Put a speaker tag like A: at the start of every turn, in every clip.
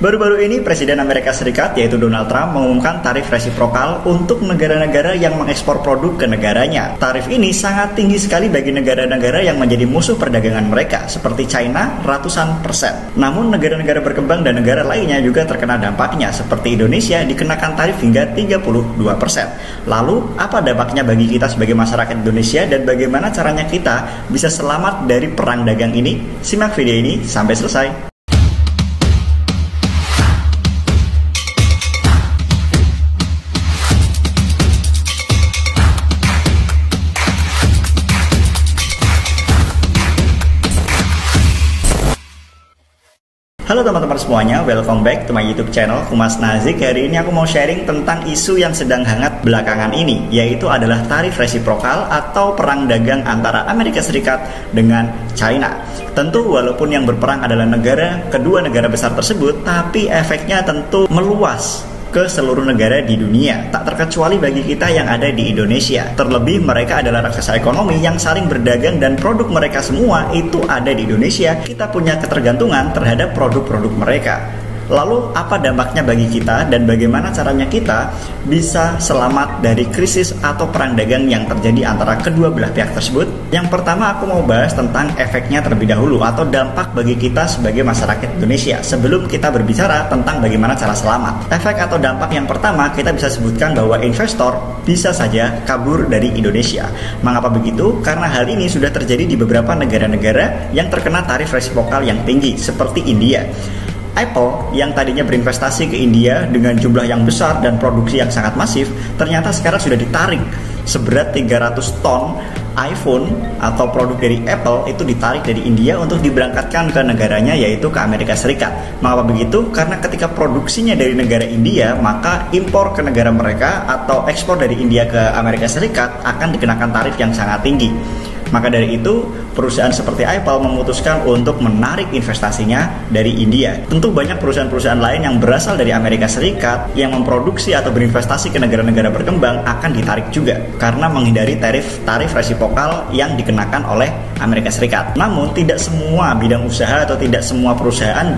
A: Baru-baru ini Presiden Amerika Serikat yaitu Donald Trump mengumumkan tarif resiprokal untuk negara-negara yang mengekspor produk ke negaranya. Tarif ini sangat tinggi sekali bagi negara-negara yang menjadi musuh perdagangan mereka seperti China ratusan persen. Namun negara-negara berkembang dan negara lainnya juga terkena dampaknya seperti Indonesia dikenakan tarif hingga 32%. Lalu apa dampaknya bagi kita sebagai masyarakat Indonesia dan bagaimana caranya kita bisa selamat dari perang dagang ini? Simak video ini sampai selesai. Halo teman-teman semuanya, welcome back to my YouTube channel Kumas Nazik. Hari ini aku mau sharing tentang isu yang sedang hangat belakangan ini, yaitu adalah tarif resiprokal atau perang dagang antara Amerika Serikat dengan China. Tentu walaupun yang berperang adalah kedua negara besar tersebut, tapi efeknya tentu meluas ke seluruh negara di dunia, tak terkecuali bagi kita yang ada di Indonesia. Terlebih mereka adalah raksasa ekonomi yang saling berdagang dan produk mereka semua itu ada di Indonesia. Kita punya ketergantungan terhadap produk-produk mereka. Lalu apa dampaknya bagi kita dan bagaimana caranya kita bisa selamat dari krisis atau perang dagang yang terjadi antara kedua belah pihak tersebut? Yang pertama aku mau bahas tentang efeknya terlebih dahulu atau dampak bagi kita sebagai masyarakat Indonesia sebelum kita berbicara tentang bagaimana cara selamat. Efek atau dampak yang pertama kita bisa sebutkan bahwa investor bisa saja kabur dari Indonesia. Mengapa begitu? Karena hal ini sudah terjadi di beberapa negara-negara yang terkena tarif resiprokal yang tinggi seperti India. Apple yang tadinya berinvestasi ke India dengan jumlah yang besar dan produksi yang sangat masif, ternyata sekarang sudah ditarik seberat 300 ton iPhone atau produk dari Apple itu ditarik dari India untuk diberangkatkan ke negaranya yaitu ke Amerika Serikat. Mengapa begitu? Karena ketika produksinya dari negara India, maka impor ke negara mereka atau ekspor dari India ke Amerika Serikat akan dikenakan tarif yang sangat tinggi. Maka dari itu, perusahaan seperti Apple memutuskan untuk menarik investasinya dari India. Tentu banyak perusahaan-perusahaan lain yang berasal dari Amerika Serikat yang memproduksi atau berinvestasi ke negara-negara berkembang akan ditarik juga karena menghindari tarif resiprokal yang dikenakan oleh Amerika Serikat. Namun, tidak semua bidang usaha atau tidak semua perusahaan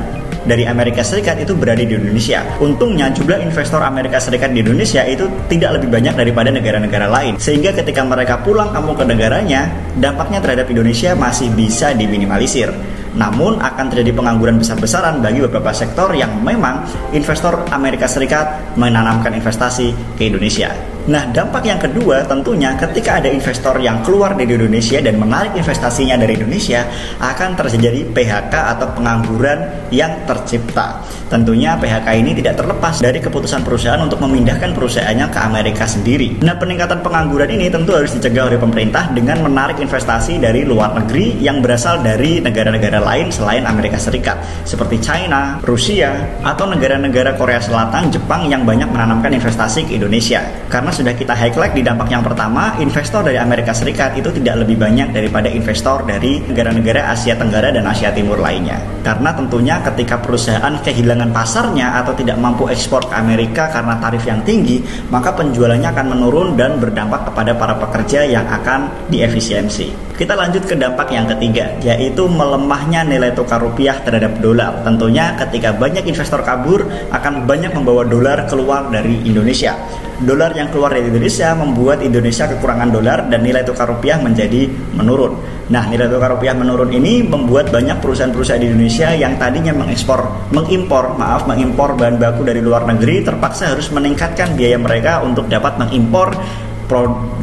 A: dari Amerika Serikat itu berada di Indonesia. Untungnya jumlah investor Amerika Serikat di Indonesia itu tidak lebih banyak daripada negara-negara lain. Sehingga ketika mereka pulang kampung ke negaranya, dampaknya terhadap Indonesia masih bisa diminimalisir. Namun akan terjadi pengangguran besar-besaran bagi beberapa sektor yang memang investor Amerika Serikat menanamkan investasi ke Indonesia. Nah, dampak yang kedua tentunya ketika ada investor yang keluar dari Indonesia dan menarik investasinya dari Indonesia, akan terjadi PHK atau pengangguran yang tercipta. Tentunya PHK ini tidak terlepas dari keputusan perusahaan untuk memindahkan perusahaannya ke Amerika sendiri. Nah, peningkatan pengangguran ini tentu harus dicegah oleh pemerintah dengan menarik investasi dari luar negeri yang berasal dari negara-negara lain selain Amerika Serikat, seperti China, Rusia, atau negara-negara Korea Selatan, Jepang yang banyak menanamkan investasi ke Indonesia. Karena sudah kita highlight di dampak yang pertama, investor dari Amerika Serikat itu tidak lebih banyak daripada investor dari negara-negara Asia Tenggara dan Asia Timur lainnya. Karena tentunya ketika perusahaan kehilangan pasarnya atau tidak mampu ekspor ke Amerika karena tarif yang tinggi, maka penjualannya akan menurun dan berdampak kepada para pekerja yang akan diefisiensi. Kita lanjut ke dampak yang ketiga, yaitu melemahnya nilai tukar rupiah terhadap dolar. Tentunya ketika banyak investor kabur, akan banyak membawa dolar keluar dari Indonesia. Dolar yang keluar dari Indonesia membuat Indonesia kekurangan dolar dan nilai tukar rupiah menjadi menurun. Nah, nilai tukar rupiah menurun ini membuat banyak perusahaan-perusahaan di Indonesia yang tadinya mengimpor bahan baku dari luar negeri terpaksa harus meningkatkan biaya mereka untuk dapat mengimpor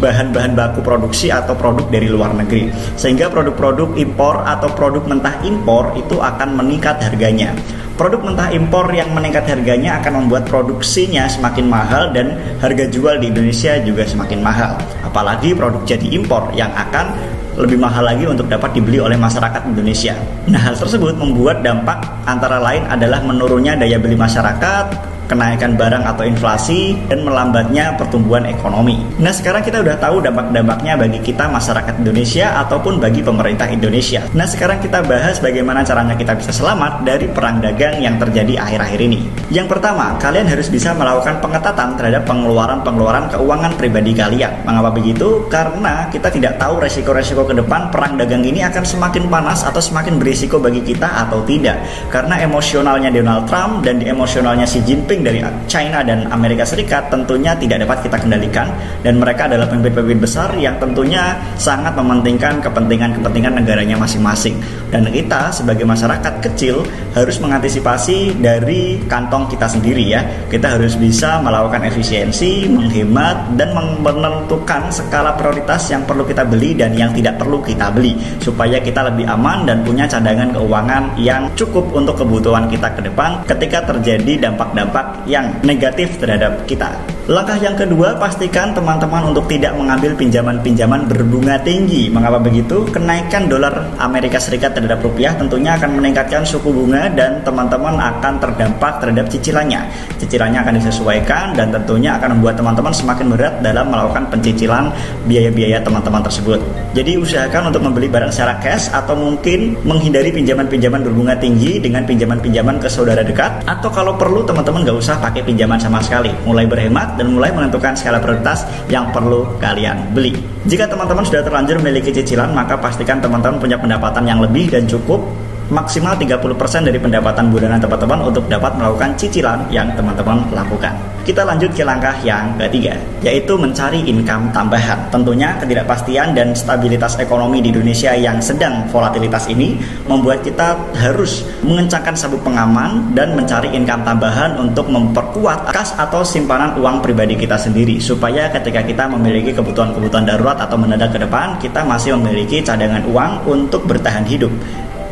A: bahan-bahan baku produksi atau produk dari luar negeri, sehingga produk-produk impor atau produk mentah impor itu akan meningkat harganya. Produk mentah impor yang meningkat harganya akan membuat produksinya semakin mahal dan harga jual di Indonesia juga semakin mahal. Apalagi produk jadi impor yang akan lebih mahal lagi untuk dapat dibeli oleh masyarakat Indonesia. Nah, hal tersebut membuat dampak antara lain adalah menurunnya daya beli masyarakat, kenaikan barang atau inflasi, dan melambatnya pertumbuhan ekonomi. Nah, sekarang kita udah tahu dampak-dampaknya bagi kita masyarakat Indonesia ataupun bagi pemerintah Indonesia. Nah, sekarang kita bahas bagaimana caranya kita bisa selamat dari perang dagang yang terjadi akhir-akhir ini. Yang pertama, kalian harus bisa melakukan pengetatan terhadap pengeluaran keuangan pribadi kalian. Mengapa begitu? Karena kita tidak tahu resiko-resiko ke depan perang dagang ini akan semakin panas atau semakin berisiko bagi kita atau tidak. Karena emosionalnya Donald Trump dan emosionalnya Xi Jinping dari China dan Amerika Serikat tentunya tidak dapat kita kendalikan, dan mereka adalah pemimpin-pemimpin besar yang tentunya sangat mementingkan kepentingan negaranya masing-masing. Dan kita sebagai masyarakat kecil harus mengantisipasi dari kantong kita sendiri ya. Kita harus bisa melakukan efisiensi, menghemat, dan menentukan skala prioritas yang perlu kita beli dan yang tidak perlu kita beli, supaya kita lebih aman dan punya cadangan keuangan yang cukup untuk kebutuhan kita ke depan ketika terjadi dampak-dampak yang negatif terhadap kita. Langkah yang kedua, pastikan teman-teman untuk tidak mengambil pinjaman-pinjaman berbunga tinggi. Mengapa begitu? Kenaikan dolar Amerika Serikat terhadap rupiah tentunya akan meningkatkan suku bunga dan teman-teman akan terdampak terhadap cicilannya. Cicilannya akan disesuaikan dan tentunya akan membuat teman-teman semakin berat dalam melakukan pencicilan biaya-biaya teman-teman tersebut. Jadi usahakan untuk membeli barang secara cash atau mungkin menghindari pinjaman-pinjaman berbunga tinggi dengan pinjaman-pinjaman ke saudara dekat, atau kalau perlu teman-teman gak usah pakai pinjaman sama sekali. Mulai berhemat dan mulai menentukan skala prioritas yang perlu kalian beli. Jika teman-teman sudah terlanjur memiliki cicilan, maka pastikan teman-teman punya pendapatan yang lebih dan cukup, maksimal 30% dari pendapatan bulanan teman-teman untuk dapat melakukan cicilan yang teman-teman lakukan. Kita lanjut ke langkah yang ketiga, yaitu mencari income tambahan. Tentunya ketidakpastian dan stabilitas ekonomi di Indonesia yang sedang volatilitas ini membuat kita harus mengencangkan sabuk pengaman dan mencari income tambahan untuk memperkuat kas atau simpanan uang pribadi kita sendiri, supaya ketika kita memiliki kebutuhan-kebutuhan darurat atau mendadak ke depan, kita masih memiliki cadangan uang untuk bertahan hidup.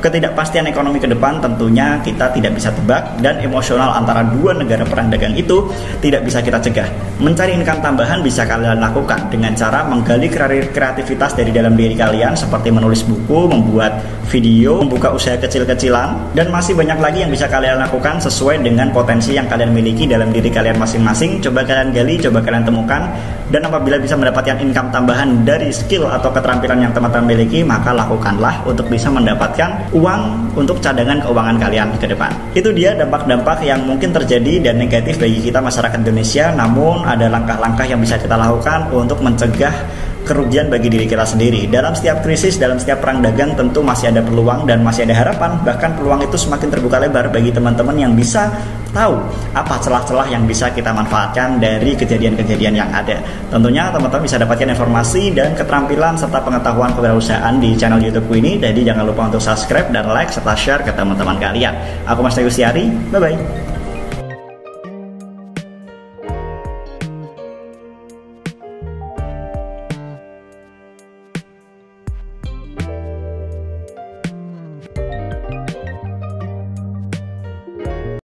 A: Ketidakpastian ekonomi ke depan tentunya kita tidak bisa tebak, dan emosional antara dua negara perang dagang itu tidak bisa kita cegah. Mencari income tambahan bisa kalian lakukan dengan cara menggali kreativitas dari dalam diri kalian, seperti menulis buku, membuat video, membuka usaha kecil-kecilan, dan masih banyak lagi yang bisa kalian lakukan sesuai dengan potensi yang kalian miliki dalam diri kalian masing-masing. Coba kalian gali, coba kalian temukan, dan apabila bisa mendapatkan income tambahan dari skill atau keterampilan yang teman-teman miliki, maka lakukanlah untuk bisa mendapatkan uang untuk cadangan keuangan kalian ke depan. Itu dia dampak-dampak yang mungkin terjadi dan negatif bagi kita masyarakat Indonesia, namun ada langkah-langkah yang bisa kita lakukan untuk mencegah kerugian bagi diri kita sendiri. Dalam setiap krisis, dalam setiap perang dagang tentu masih ada peluang dan masih ada harapan. Bahkan peluang itu semakin terbuka lebar bagi teman-teman yang bisa tahu apa celah-celah yang bisa kita manfaatkan dari kejadian-kejadian yang ada. Tentunya teman-teman bisa dapatkan informasi dan keterampilan serta pengetahuan kewirausahaan di channel YouTubeku ini. Jadi jangan lupa untuk subscribe dan like serta share ke teman-teman kalian. Aku Mas Teguh Siari, bye-bye.